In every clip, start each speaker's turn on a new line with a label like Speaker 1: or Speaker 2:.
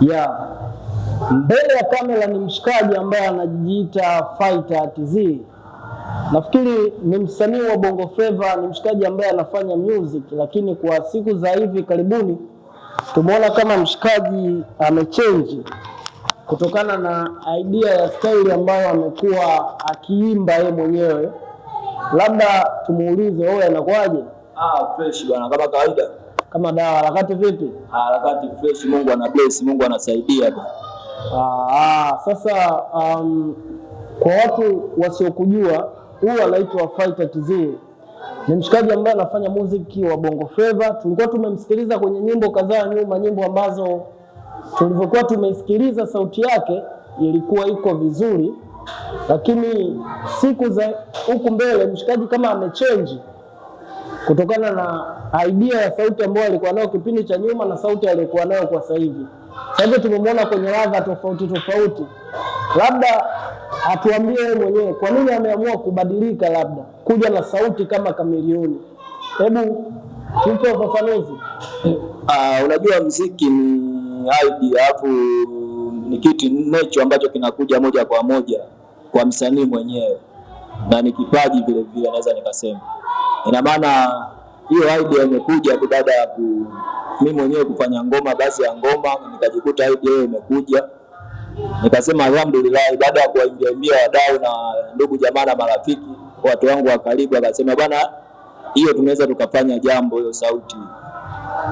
Speaker 1: Yeah. Mbele ya kamera ni mshikaji ambaye anajiita Fighter TZ. Nafikiri ni msanii wa Bongo Flava, ni mshikaji ambaye anafanya music, lakini kwa siku za hivi karibuni tumeona kama mshikaji amechange kutokana na idea ya style ambayo amekuwa akiimba yeye mwenyewe. Labda tumuulize wewe anakuaje?
Speaker 2: Fresh bwana, kama kawaida.
Speaker 1: Kama dawa. Harakati vipi?
Speaker 2: Harakati fresh, Mungu ana bless, Mungu anasaidia bwana.
Speaker 1: Sasa kwa watu wasiokujua, huyu anaitwa Fighter TZ. Ni mshikaji ambaye anafanya muziki wa Bongo Flava. Tulikuwa tumemsikiliza kwenye nyimbo kadhaa nyuma, nyimbo ambazo tulivyokuwa tumesikiliza sauti yake ilikuwa iko vizuri, lakini siku za huku mbele mshikaji kama amechange kutokana na idea ya sauti ambayo alikuwa nayo kipindi cha nyuma na sauti aliyokuwa nayo kwa sasa hivi. Sasa tumemwona kwenye ladha tofauti tofauti. Labda atuambie yeye mwenyewe kwa nini ameamua kubadilika, labda kuja na sauti kama Chameleone. Hebu tupe ufafanuzi.
Speaker 2: Unajua muziki ni idea, alafu ni kitu nacho ambacho kinakuja moja kwa moja kwa msanii mwenyewe, na ni kipaji vile vile naweza nikasema. Ina maana hiyo idea imekuja baada ya mimi mwenyewe kufanya ngoma, basi ya ngoma nikajikuta idea hiyo imekuja, nikasema alhamdulillah. Baada ya kuwaambia wadau na ndugu jamaa na marafiki, watu wangu wa karibu, akasema bwana, hiyo tunaweza tukafanya jambo, hiyo sauti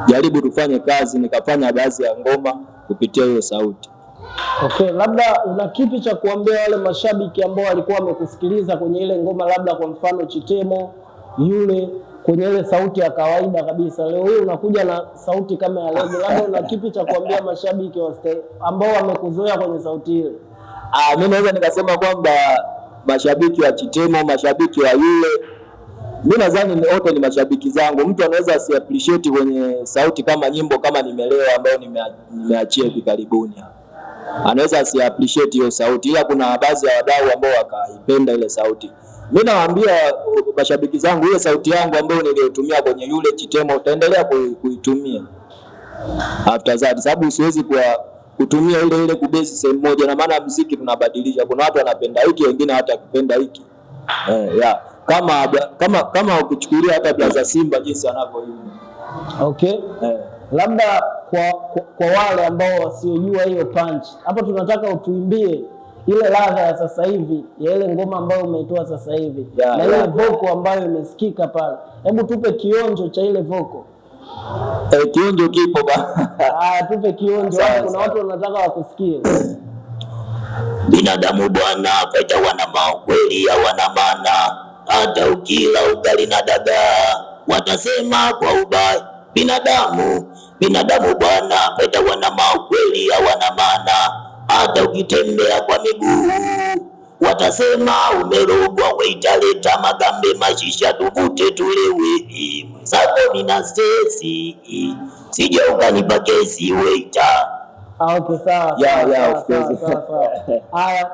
Speaker 2: jaribu tufanye kazi. Nikafanya baadhi ya ngoma kupitia hiyo sauti.
Speaker 1: Okay, labda una kipi cha kuambia wale mashabiki ambao walikuwa wamekusikiliza kwenye ile ngoma, labda kwa mfano Chitemo yule kwenye ile sauti ya kawaida kabisa, leo hii unakuja na sauti kama ya lego, labda una kipi cha kuambia mashabiki ambao wamekuzoea kwenye sauti ile?
Speaker 2: Mimi naweza nikasema kwamba mashabiki wa Chitemo, mashabiki wa yule, mimi nadhani wote ni mashabiki zangu. Mtu anaweza asi-appreciate kwenye sauti kama nyimbo kama Nimelewa ambayo nimeachia hivi karibuni hapa, anaweza asi-appreciate hiyo sauti, ila kuna baadhi ya wadau ambao wakaipenda ile sauti. Mimi nawaambia mashabiki zangu, ile sauti yangu ambayo niliyotumia kwenye yule Chitemo utaendelea kuitumia after that, sababu siwezi kutumia ile kubezi sehemu moja, na maana muziki tunabadilisha. Kuna watu wanapenda hiki, wengine hawatakipenda hiki. Kama ukichukulia hata Blaza Simba jinsi anavyoimba.
Speaker 1: Okay. Labda kwa wale ambao wasiojua hiyo punch, hapo tunataka utuimbie ile ladha ya sasa hivi ya ile ngoma ambayo umeitoa sasa hivi, na ile vocal ambayo imesikika pale. Hebu tupe kionjo cha ile vocal.
Speaker 2: Kionjo kipo bwana.
Speaker 1: Tupe kionjo. Kuna watu wanataka wakusikie.
Speaker 2: Binadamu bwana, Fighter wana makweli hawana maana, hata ukila ugali na dagaa watasema kwa ubaya. Binadamu bwana, Fighter wana makweli hawana maana, hata ukitembea kwa miguu watasema umerogwa. Waitaleta magambe mashisha tuvute tulewe, mwenzako nina stresi, sije ukanipa kesi waita.
Speaker 1: Okay, sawa. Haya,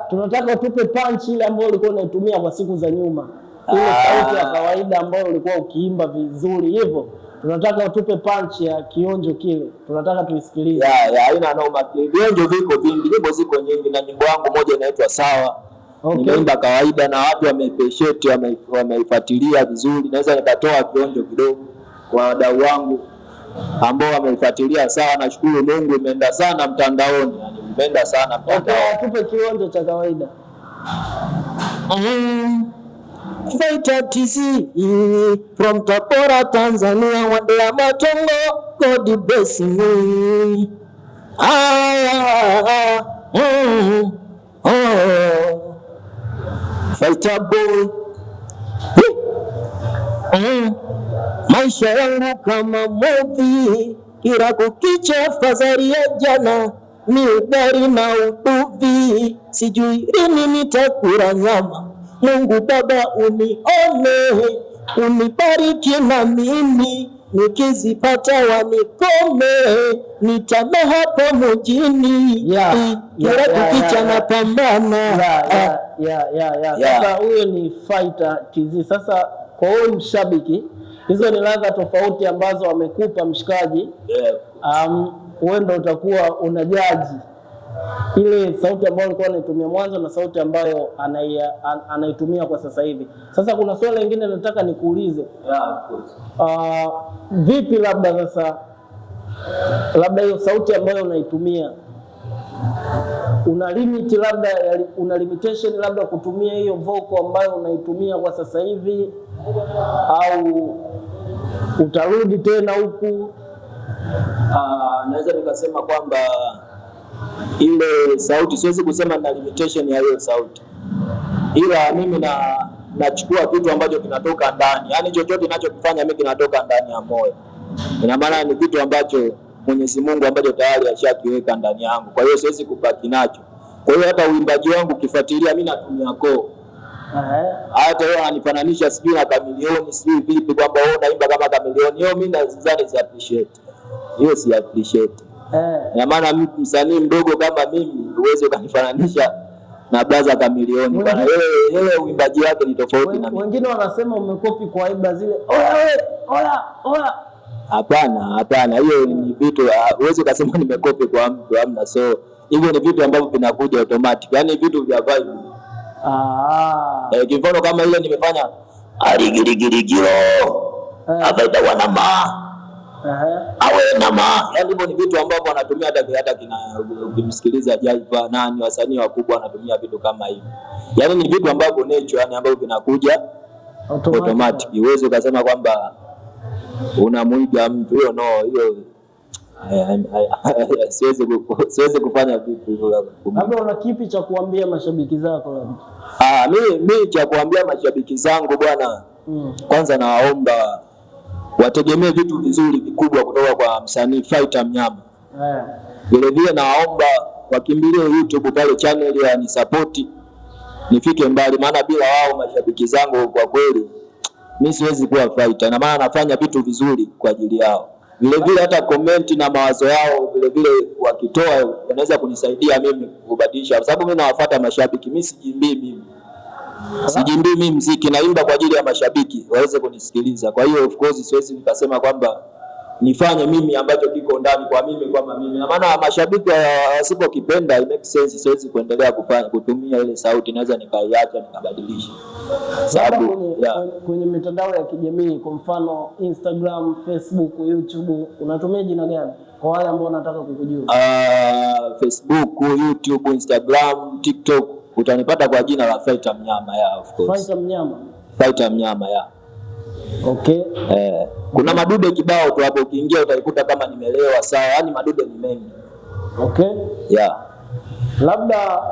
Speaker 1: tunataka tupe punch ile ambayo ulikuwa unaitumia kwa siku za nyuma, ile sauti ya kawaida ambayo ulikuwa ukiimba vizuri hivyo. Tunataka utupe punch ya kionjo kile, tunataka tuisikilize.
Speaker 2: Haina noma. Vionjo viko vingi, nyimbo ziko nyingi, na nyimbo yangu moja inaitwa Sawa. Nimeimba kawaida na watu wameappreciate, wameifuatilia vizuri. Naweza nikatoa kionjo kidogo kwa wadau wangu ambao wameifuatilia. Sawa, nashukuru Mungu, imeenda sana mtandaoni, imeenda sana mtandaoni.
Speaker 1: Okay, tupe kionjo cha kawaida.
Speaker 2: Fighter TZ from Tabora, Tanzania, Wadea Matongo, God bless me. Fighter boy. Maisha yangu kama movie, kila kukicha fadhali ya jana, ni udari na uduvi, sijui lini nitakula nyama. Mungu Baba unione, unibariki na mimi, nikizipata wanikome, nitame hapo mjini. Kila kukicha na pambana.
Speaker 1: Sasa huyo ni Fighter TZ. Sasa kwa huyu mshabiki, hizo ni ladha tofauti ambazo wamekupa mshikaji. wewe ndio utakuwa unajaji ile sauti ambayo alikuwa anaitumia mwanzo na sauti ambayo anaitumia kwa sasa hivi. Sasa kuna swali lingine nataka nikuulize. Vipi labda sasa, labda hiyo sauti ambayo unaitumia una limit, labda una limitation labda kutumia hiyo vocal ambayo unaitumia kwa sasa hivi, au utarudi tena huku?
Speaker 2: Naweza nikasema kwamba ile sauti siwezi kusema na limitation ya hiyo sauti, ila mimi nachukua kitu ambacho kinatoka ndani, yani chochote ninachokifanya mimi kinatoka ndani ya moyo. Ina maana ni kitu ambacho Mwenyezi Mungu ambacho tayari ashakiweka ndani yangu, kwa hiyo siwezi kubaki nacho. Kwa hiyo hata uimbaji wangu ukifuatilia mimi natumia koo. Hata wao wanifananisha sijui na Chameleone, sijui vipi kwamba wao naimba kama Chameleone. Hiyo mimi nadhani si appreciate. Hiyo si appreciate. Ina maana msanii mdogo kama mimi uweze kunifananisha na brother Chameleone. Bwana yeye uimbaji wake ni tofauti na mimi. Wengine
Speaker 1: wanasema umekopi kwa iba zile. Oya.
Speaker 2: Hapana, hiyo ni vitu uweze kusema nimekopi kwa mtu, hamna. So hivyo ni vitu ambavyo vinakuja automatic, yani vitu vya vibe. Kwa mfano kama ile nimefanya aligirigirigiro afaida wanama awe nama, yani hivyo ni vitu ambavyo wanatumia hata ukimsikiliza Jaiva nani wasanii wakubwa wanatumia vitu kama hivi, yani ni vitu ambavyo nature, yani ambavyo vinakuja automatic. Uweze kusema kwamba unamuiga mtu, hiyo no, hiyo siwezi kufanya vitu hivyo.
Speaker 1: Labda una kipi cha kuambia mashabiki zako labda?
Speaker 2: Mimi cha kuambia mashabiki zangu bwana, kwanza nawaomba wategemee vitu vizuri vikubwa kutoka kwa msanii Fighter Mnyama. Vile nawaomba wakimbilie YouTube pale channel ya ni support nifike mbali, maana bila wao mashabiki zangu kwa kweli mimi siwezi kuwa fighter, na maana nafanya vitu vizuri kwa ajili yao. Vile hata comment na mawazo yao vile wakitoa wanaweza kunisaidia mimi kubadilisha, kwa sababu mimi nawafuata mashabiki. Mimi sijimbii mimi muziki, naimba kwa ajili ya mashabiki waweze kunisikiliza. Kwa hiyo of course siwezi nikasema kwamba nifanye mimi ambacho kiko ndani kwa mimi kama mimi, na maana mashabiki wasipokipenda it makes sense, siwezi kuendelea kutumia ile sauti, naweza nikaiacha nikabadilisha.
Speaker 1: Sababu kwenye mitandao ya kijamii kwa mfano Instagram, Facebook, YouTube unatumia jina gani kwa wale ambao wanataka kukujua?
Speaker 2: Facebook, YouTube, Instagram, TikTok utanipata kwa jina la Fighter Mnyama, of course. Fighter Mnyama.
Speaker 1: Okay.
Speaker 2: Kuna madude kibao tu hapo, ukiingia utaikuta kama nimelewa sawa, yani madude ni mengi.
Speaker 1: Okay. Labda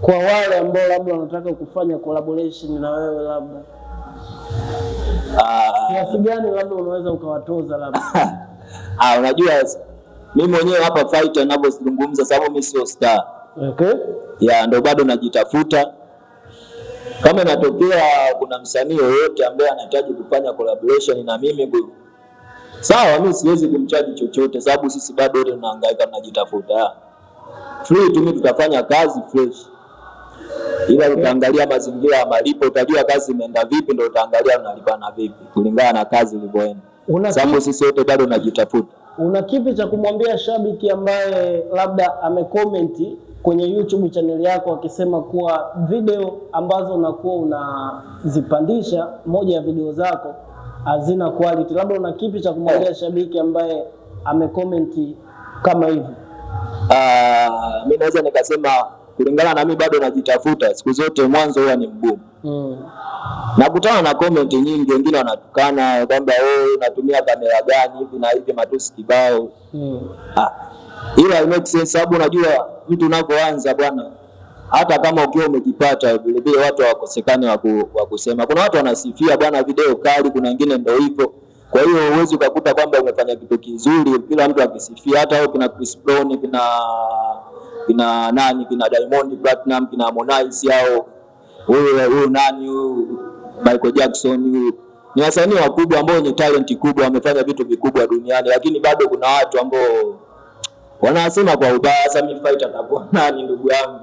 Speaker 1: kwa wale ambao labda wanataka kufanya collaboration na wewe labda kiasi gani labda unaweza ukawatoza labda?
Speaker 2: Unajua mimi mwenyewe hapa Fighter ninapozungumza, sababu mimi sio star.
Speaker 1: Okay.
Speaker 2: Ndio bado najitafuta. Kama inatokea kuna msanii yoyote ambaye anahitaji kufanya collaboration na mimi, sawa, mimi siwezi kumchaji chochote, sababu sisi bado wote tunahangaika tunajitafuta. Free tu, mimi tutafanya kazi fresh, ila utaangalia mazingira ya malipo, utajua kazi imeenda vipi, ndio utaangalia unalipana vipi kulingana na kazi ilivyoenda, sababu sisi wote bado tunajitafuta.
Speaker 1: Una kipi cha kumwambia shabiki ambaye labda amecomment kwenye YouTube channel yako akisema kuwa video ambazo unakuwa unazipandisha, moja ya video zako hazina quality? Labda una kipi cha kumwambia shabiki ambaye amecomment kama hivi?
Speaker 2: Mimi naweza nikasema kulingana na mimi bado najitafuta, siku zote mwanzo huwa ni mgumu. Nakutana na comment nyingi, wengine wanatukana kwamba wewe unatumia kamera gani hivi na hivi, matusi kibao. Ila it makes sense, sababu unajua mtu unapoanza bwana, hata kama ukiwa umejipata vile watu hawakosekani wa kusema. Kuna watu wanasifia bwana video kali, kuna wengine ndio hivyo. Kwa hiyo huwezi ukakuta kwamba umefanya kitu kizuri kila mtu akisifia. Hata wao kina Chris Brown, kina nani, kina Diamond Platinum, kina Harmonize yao, huyu nani, Michael Jackson, ni wasanii wakubwa ambao wenye talent kubwa, wamefanya vitu vikubwa duniani, lakini bado kuna watu ambao wanasema kwa ubaya. Sasa mimi Fighter atakuwa nani ndugu yangu?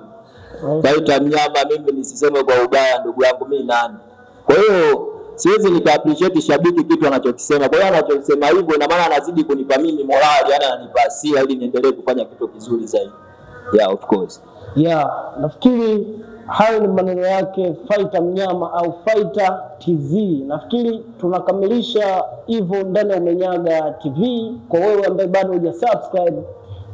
Speaker 2: Fighter Mnyama mimi nisiseme kwa ubaya ndugu yangu, mimi nani? Kwa hiyo siwezi nika appreciate shabiki kitu anachokisema. Kwa hiyo anachosema hivyo na maana anazidi kunipa mimi morali, yani ananipa hasira ili niendelee kufanya kitu kizuri zaidi. Yeah, of course.
Speaker 1: Yeah, nafikiri hayo ni maneno yake Fighter Mnyama au Fighter TZ. Nafikiri tunakamilisha hivyo ndani ya Umenyaga TV. Kwa wewe ambaye bado hujasubscribe,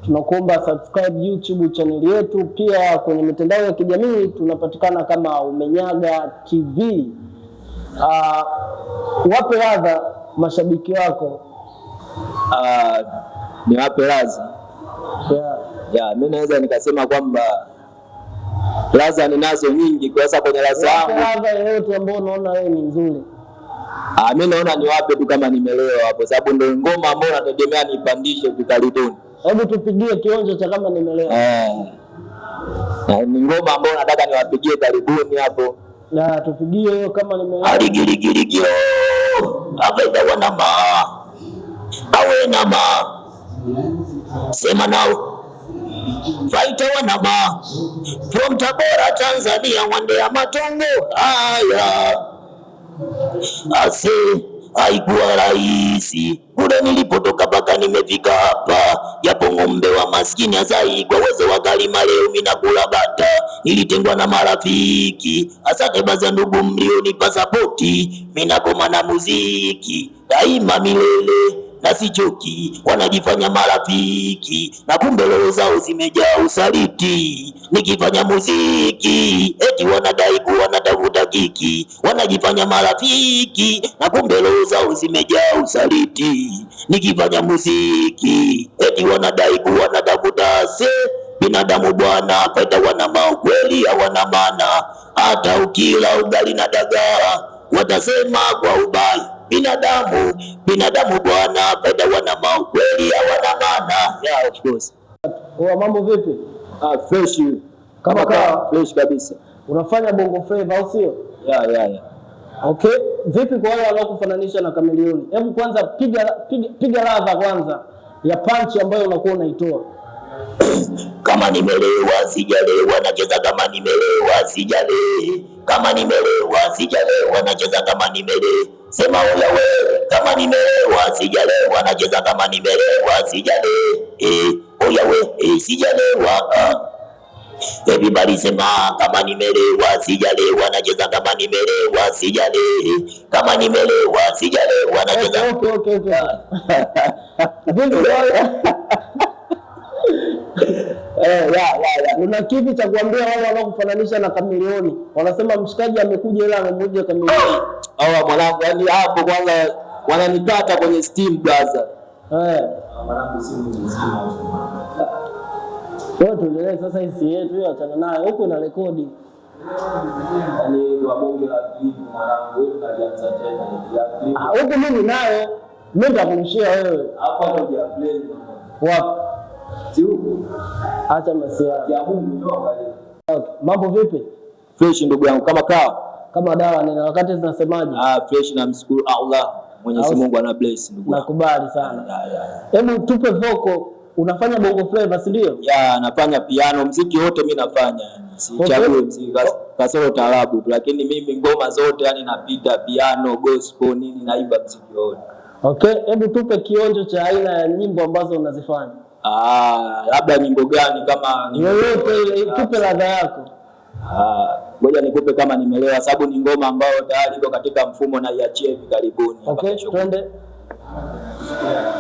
Speaker 1: tunakuomba subscribe YouTube channel yetu, pia kwenye mitandao ya kijamii tunapatikana kama Umenyaga TV. Wape radha mashabiki wako.
Speaker 2: Ni wape radha. Yeah, mimi naweza nikasema kwamba radha ninazo nyingi, kwa sababu kwenye radha yangu
Speaker 1: radha yoyote ambayo unaona wewe ni nzuri.
Speaker 2: Mimi naona ni wape tu kama nimelewa hapo, sababu ndio ngoma ambayo nategemea nipandishe karibuni.
Speaker 1: Hebu tupigie kionjo cha kama nimelewa.
Speaker 2: Ni ngoma ambayo nataka niwapigie karibuni hapo.
Speaker 1: Na tupigie hiyo kama nimelewa.
Speaker 2: Aligirigirigio. Abaida wanama. Awe nama. Sema nao. Fighter wanama. From Tabora, Tanzania, Wandea Matongo. Aya. Ase, haikuwa rahisi kule nilipotoka mpaka nimefika hapa, japo ng'ombe wa maskini azai kwa uwezo wa kalima, leo mimi nakula bata. Nilitengwa na marafiki, asante baza ndugu mlionipa sapoti, mimi nakoma na muziki daima milele na sichoki. Wanajifanya marafiki na kumbe roho zao zimejaa usaliti. Nikifanya muziki eti wanadai kuwa natafuta kiki. Wanajifanya marafiki na kumbe roho zao zimejaa usaliti. Nikifanya muziki eti wanadai kuwa natafuta se. Binadamu bwana, Fighter wanama ukweli hawana maana. Hata ukila ugali na dagaa watasema kwa ubaya. Binadamu bwana, Fighter wanama ukweli hawana maana. Yeah, of course.
Speaker 1: Mambo vipi?
Speaker 2: Fresh. Kama fresh kabisa.
Speaker 1: Unafanya bongo flava au sio?
Speaker 2: Yeah.
Speaker 1: Okay, vipi kwa wale wanaokufananisha na Chameleone? Hebu kwanza piga ladha kwanza ya punch ambayo unakuwa unaitoa.
Speaker 2: Kama nimelewa sijalewa, nacheza kama nimelewa sijalewa. Kama nimelewa sijalewa, nacheza kama nimelewa. Sema oya we, kama nimelewa sijalewa, nacheza kama nimelewa sijalewa. Oya we, sijalewa. Everybody sema kama nimelewa sijalewa, nacheza kama nimelewa sijalewa. Kama nimelewa sijalewa, nacheza.
Speaker 1: Okay. Una kipi cha kuambia wale wanaokufananisha na Chameleone? Wanasema mshikaji amekuja ila amekuja Chameleone.
Speaker 2: Mwanangu, yani hapo kwanza wananikata kwenye Steam brother.
Speaker 3: Mwanangu simu nzima.
Speaker 1: Wewe tuendelee sasa, hisi yetu hiyo achana nayo. Huko ina rekodi.
Speaker 3: Yaani wabonge la clip mwanangu, wewe tunaanza tena ya clip.
Speaker 1: Huko mimi nayo. Mimi nitakurushia wewe.
Speaker 3: Hapo hapo ya play.
Speaker 1: Wapi?
Speaker 3: Siuko.
Speaker 1: Acha masia.
Speaker 3: Ya Mungu ndio angalia.
Speaker 1: Mambo vipi?
Speaker 2: Fresh ndugu yangu, kama
Speaker 1: dawa nina wakati zinasemaje?
Speaker 2: Fresh na mshukuru Allah. Mwenyezi Mungu ana bless ndugu.
Speaker 1: Nakubali sana. Hebu tupe voko. Unafanya bongo flava si ndio?
Speaker 2: Nafanya piano, muziki wote mimi nafanya. Sichague muziki kasoro taarabu, lakini mimi ngoma zote yani napita piano, gospel nini naimba muziki wote.
Speaker 1: Okay, hebu tupe kionjo cha aina ya nyimbo ambazo unazifanya.
Speaker 2: Labda nyimbo gani kama
Speaker 1: yoyote ile, tupe ladha yako.
Speaker 2: Ngoja nikupe kama nimelewa, sababu ni ngoma ambayo tayari iko katika mfumo na iachie hivi karibuni.
Speaker 1: Okay, twende.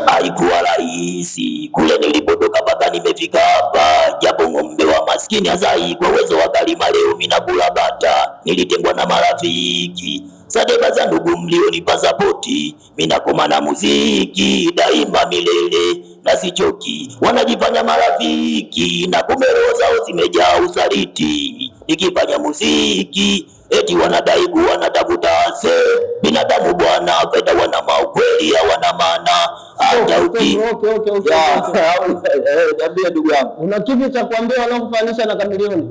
Speaker 2: Haikuwa rahisi kule nilipotoka mpaka nimefika hapa, japo ng'ombe wa maskini azai kwa uwezo wa kalima, leo mimi nakula bata. Nilitengwa na marafiki, sadeba za ndugu mlionipa sapoti, mimi nakoma na muziki daima milele na sichoki. Wanajifanya marafiki na kumbe roho zao zimejaa usaliti. Nikifanya muziki eti wanadai kuwa natafuta se. Binadamu bwana, Fighter wanama ukweli hawana maana. Hata uki Niambie ndugu yangu,
Speaker 1: una kipi cha kuambia wanaokufananisha na Chameleone?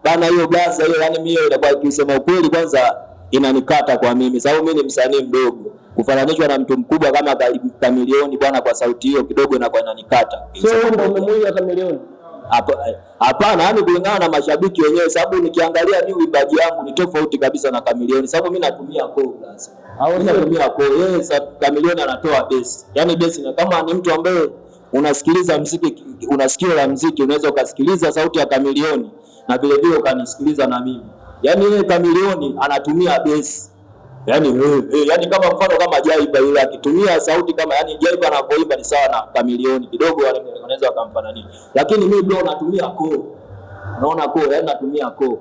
Speaker 2: Bana hiyo blaza hiyo, yani mimi inakuwa ikisema ukweli kwanza inanikata kwa mimi, sababu mimi ni msanii mdogo. Kufananishwa na mtu mkubwa kama Chameleone bwana, kwa sauti hiyo kidogo inakuwa inanikata.
Speaker 1: Sio ndio umemwiga Chameleone?
Speaker 2: Hapana, yani kulingana na mashabiki wenyewe, sababu nikiangalia ni uimbaji wangu ni tofauti kabisa na Chameleone, sababu mimi natumia chorus. Mimi natumia chorus, Chameleone anatoa bass. Yani bass ni kama ni mtu ambaye unasikiliza muziki, unasikio la muziki, unaweza ukasikiliza sauti ya Chameleone na vile vile ukanisikiliza na mimi. Yani yeye Chameleone anatumia bass. Yani kama mfano kama Jaiba yule akitumia sauti kama yani Jaiba anapoimba ni sawa na Chameleone kidogo, wanaweza wakamfanania. Lakini mimi bro natumia core. Unaona core, yani natumia core.